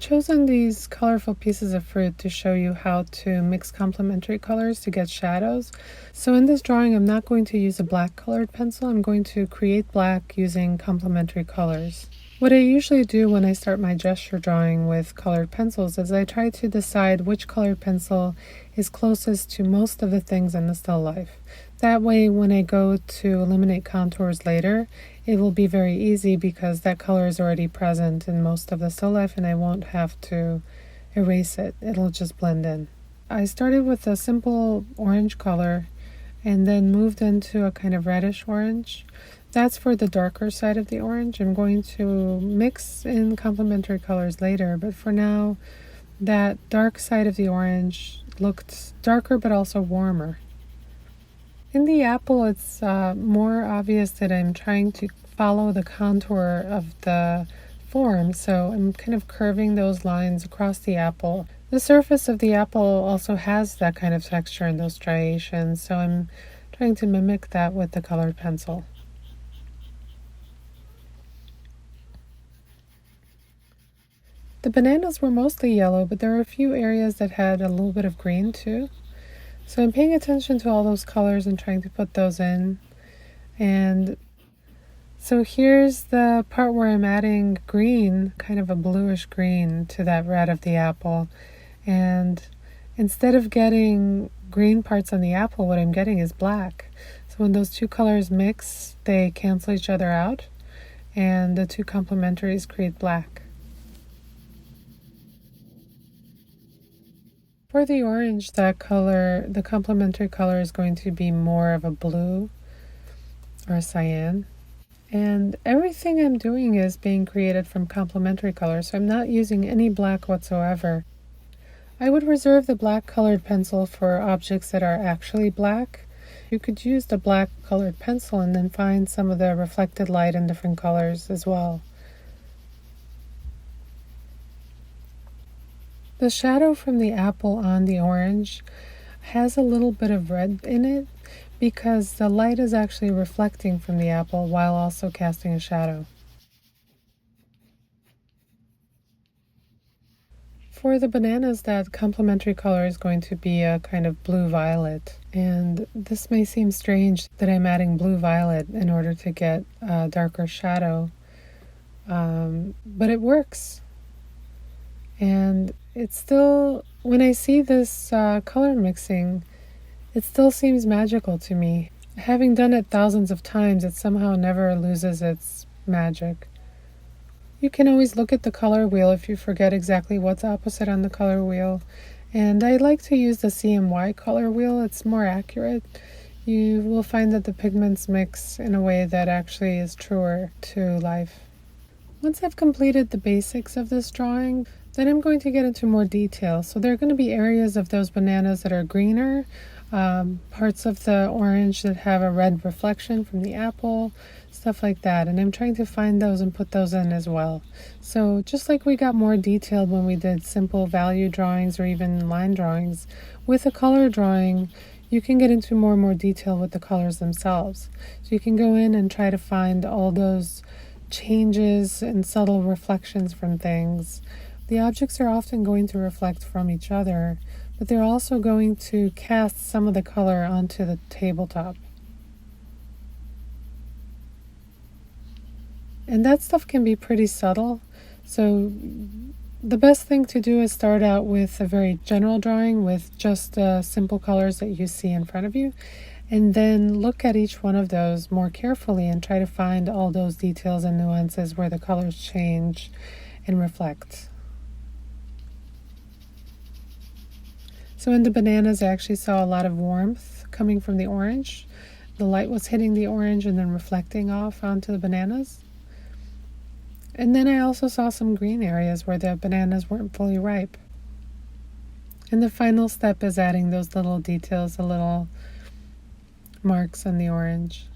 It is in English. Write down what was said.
chosen these colorful pieces of fruit to show you how to mix complementary colors to get shadows. So in this drawing, I'm not going to use a black colored pencil. I'm going to create black using complementary colors. What I usually do when I start my gesture drawing with colored pencils is I try to decide which colored pencil is closest to most of the things in the still life. That way, when I go to eliminate contours later, it will be very easy because that color is already present in most of the still life and I won't have to erase it. It'll just blend in. I started with a simple orange color and then moved into a kind of reddish orange. That's for the darker side of the orange. I'm going to mix in complementary colors later, but for now, that dark side of the orange looked darker but also warmer. In the apple, it's more obvious that I'm trying to follow the contour of the form, so I'm kind of curving those lines across the apple. The surface of the apple also has that kind of texture and those striations, so I'm trying to mimic that with the colored pencil. The bananas were mostly yellow, but there were a few areas that had a little bit of green too. So I'm paying attention to all those colors and trying to put those in. And so here's the part where I'm adding green, kind of a bluish green to that red of the apple. And instead of getting green parts on the apple, what I'm getting is black. So when those two colors mix, they cancel each other out, and the two complementaries create black. For the orange, that color, the complementary color is going to be more of a blue or a cyan. And everything I'm doing is being created from complementary colors, so I'm not using any black whatsoever. I would reserve the black colored pencil for objects that are actually black. You could use the black colored pencil and then find some of the reflected light in different colors as well. The shadow from the apple on the orange has a little bit of red in it because the light is actually reflecting from the apple while also casting a shadow. For the bananas, that complementary color is going to be a kind of blue-violet. And this may seem strange that I'm adding blue-violet in order to get a darker shadow, but it works. And it's still, when I see this color mixing, it still seems magical to me. Having done it thousands of times, it somehow never loses its magic. You can always look at the color wheel if you forget exactly what's opposite on the color wheel. And I like to use the CMY color wheel. It's more accurate. You will find that the pigments mix in a way that actually is truer to life. Once I've completed the basics of this drawing, then I'm going to get into more detail. So there are going to be areas of those bananas that are greener, parts of the orange that have a red reflection from the apple, stuff like that. And I'm trying to find those and put those in as well. So just like we got more detailed when we did simple value drawings or even line drawings, with a color drawing, you can get into more and more detail with the colors themselves. So you can go in and try to find all those changes and subtle reflections from things. The objects are often going to reflect from each other, but they're also going to cast some of the color onto the tabletop. And that stuff can be pretty subtle, so the best thing to do is start out with a very general drawing with just simple colors that you see in front of you, and then look at each one of those more carefully and try to find all those details and nuances where the colors change and reflect. So in the bananas, I actually saw a lot of warmth coming from the orange. The light was hitting the orange and then reflecting off onto the bananas. And then I also saw some green areas where the bananas weren't fully ripe. And the final step is adding those little details, the little marks on the orange.